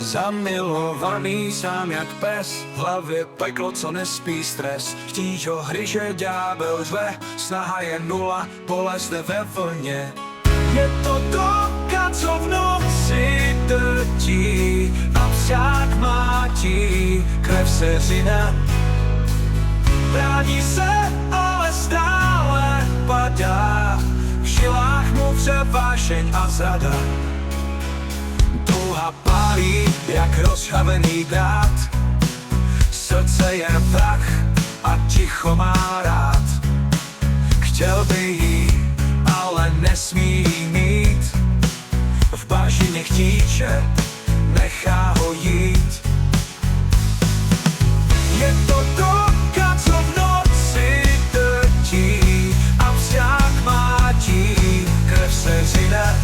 Zamilovaný sám jak pes, v hlavě peklo, co nespí stres. Chtíč ho hryže, ďábel řve, snaha je nula, bolest jde ve vlně. Je to doka, co v noci drtí, a psák mátí, krev se řine. Brání se, ale stále padá, v žilách mu vře vášeň a zrada. Touha pálí, jak rozhavený drát, srdce je prach a ticho má rád. Chtěl by jí, ale nesmí jí mít, v bažině chtíče nechá ho jít. Je to doka, co v noci drtí, a psák mátí, krev se řine.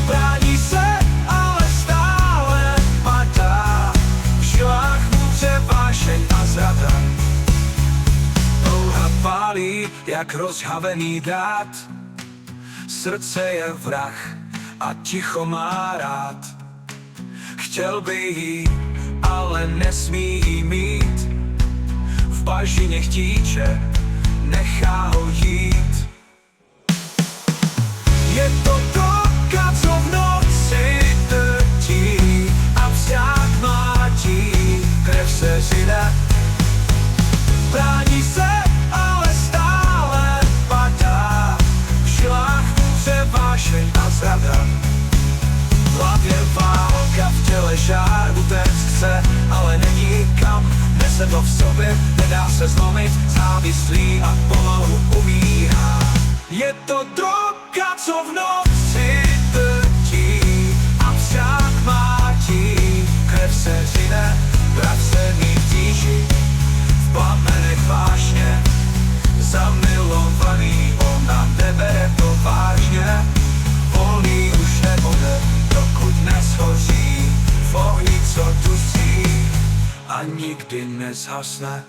Brání se, ale stále padá, v žilách mu vře vášeň a zrada. Touha pálí, jak rozhavený drát, srdce je vrah a ticho má rád. Chtěl by jí, ale nesmí jí mít, v bažině chtíče nechá ho jít. Je to doka, co v noci drtí, a psák mátí, krev se řine. Brání se, ale stále padá, v žilách mu vře vášeň a zrada. V hlavě válka, v těle žár, utéct chce, ale není kam. Nese to v sobě, nedá se zlomit, závislý a pomalu umírá. Je to droga, co v noci drtí, a psák mátí, krev se řine. Vracený v tíži, v plamenech vášně, zamilovaný, ona nebere to vážně. Volný už nebude, dokud neshoří v ohni, co dusí a nikdy nezhasne.